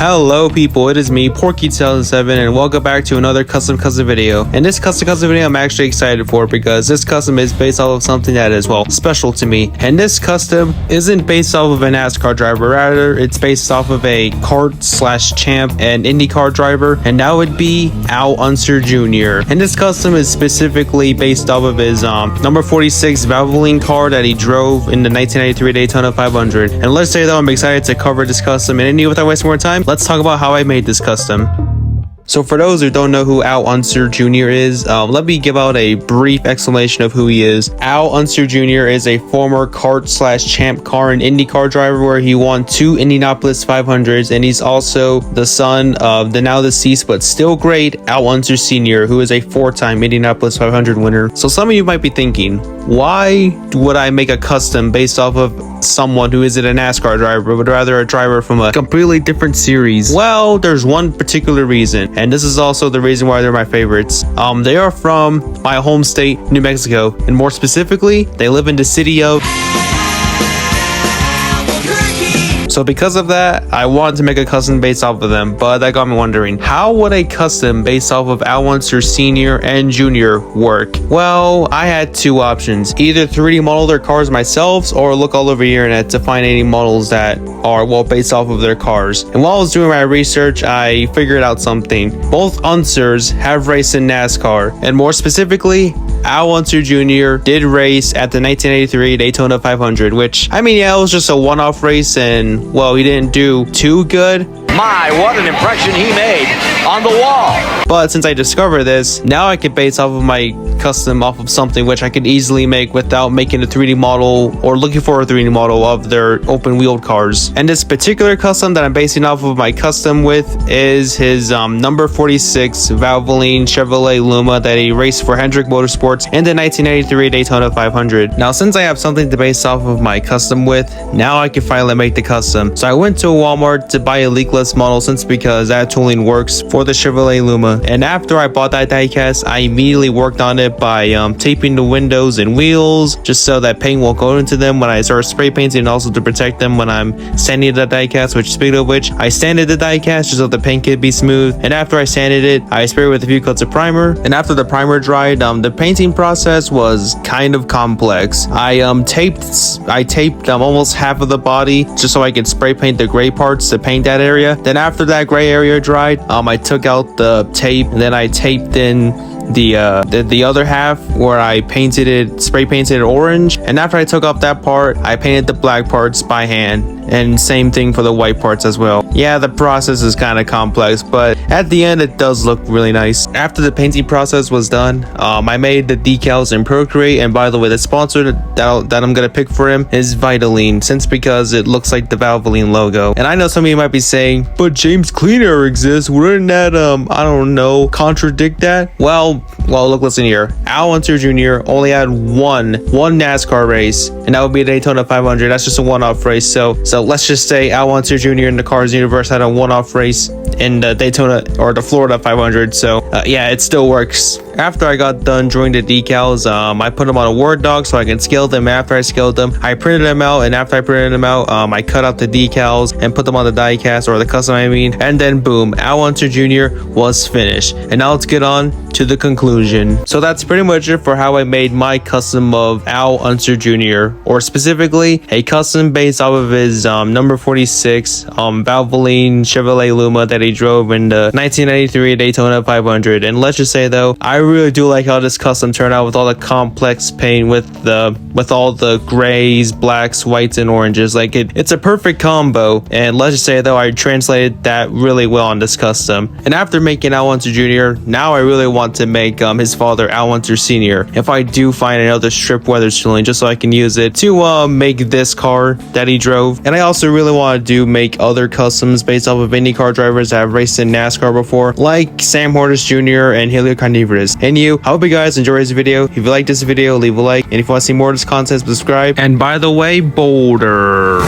Hello people, it is me, Porky2007, and welcome back to another custom video. And this custom video I'm actually excited for because this custom is based off of something that is, well, special to me. And this custom isn't based off of a NASCAR driver, rather it's based off of a kart/champ and IndyCar driver, and that would be Unser Jr. And this custom is specifically based off of his number 46 Valvoline car that he drove in the 1993 Daytona 500. And let's say though, I'm excited to cover this custom, and without wasting more time, let's talk about how I made this custom. So for those who don't know who Unser Jr. is, let me give out a brief explanation of who he is. Unser Jr. is a former kart/champ car and IndyCar driver where he won 2 Indianapolis 500s, and he's also the son of the now deceased but still great Unser Sr., who is a 4-time Indianapolis 500 winner. So some of you might be thinking, why would I make a custom based off of someone who isn't a NASCAR driver but rather a driver from a completely different series? Well, there's one particular reason, and this is also the reason why they're my favorites. They are from my home state, New Mexico, and more specifically, they live in the city of... So because of that, I wanted to make a custom based off of them, but that got me wondering, how would a custom based off of Unser Sr. and Jr. work? Well, I had two options: either 3D model their cars myself or look all over the internet to find any models that are, well, based off of their cars. And while I was doing my research, I figured out something. Both Unsers have raced in NASCAR, and more specifically, Unser Jr. did race at the 1983 Daytona 500, which, I mean, yeah, it was just a one-off race, and well, he didn't do too good. My, what an impression he made on the wall. But since I discovered this, now I can base off of my custom off of something which I could easily make without making a 3D model or looking for a 3D model of their open-wheeled cars. And this particular custom that I'm basing off of my custom with is his number 46 Valvoline Chevrolet Luma that he raced for Hendrick Motorsports in the 1983 Daytona 500. Now, since I have something to base off of my custom with, now I can finally make the custom. So I went to Walmart to buy a leakless model because that tooling works for the Chevrolet Luma. And after I bought that diecast, I immediately worked on it by taping the windows and wheels just so that paint won't go into them when I start spray painting, and also to protect them when I'm sanding the diecast, which, speaking of which, I sanded the diecast just so the paint could be smooth. And after I sanded it, I sprayed with a few coats of primer, and after the primer dried, the painting process was kind of complex. I taped almost half of the body just so I could spray paint the gray parts to paint that area. Then after that gray area dried, I took out the tape, and then I taped in the other half where I spray painted it orange. And after I took off that part, I painted the black parts by hand, and same thing for the white parts as well. Yeah, the process is kind of complex, but at the end it does look really nice. After the painting process was done, I made the decals in Procreate, and by the way, the sponsor that I'm gonna pick for him is Vitaline, because it looks like the Valvoline logo. And I know some of you might be saying, but James Clean Air exists, wouldn't that I don't know, contradict that? Well, look, listen here. Unser Jr. only had one NASCAR race, and that would be the Daytona 500. That's just a one-off race. So let's just say Unser Jr. in the Cars universe had a one-off race in the Daytona or the Florida 500. So yeah, it still works. After I got done drawing the decals, I put them on a Word doc so I can scale them. After I scaled them, I printed them out, and after I printed them out, I cut out the decals and put them on the diecast, or the custom, I mean, and then boom, Unser Jr. was finished. And now let's get on to the conclusion. So that's pretty much it for how I made my custom of Unser Jr., or specifically a custom based off of his number 46 Valvoline Chevrolet Luma that he drove in the 1993 Daytona 500. And let's just say though, I really do like how this custom turned out with all the complex paint, with all the grays, blacks, whites, and oranges. Like it's a perfect combo. And let's just say though, I translated that really well on this custom. And after making Unser Jr., now I really want to make his father Unser Sr. if I do find another strip weather tooling, just so I can use it to make this car that he drove. And I also really want to make other customs based off of IndyCar drivers that have raced in NASCAR before, like Sam Hortus Jr. and Helio Carnivorous. And I hope you guys enjoy this video. If you like this video, leave a like, and if you want to see more of this content, subscribe. And by the way, Boulder.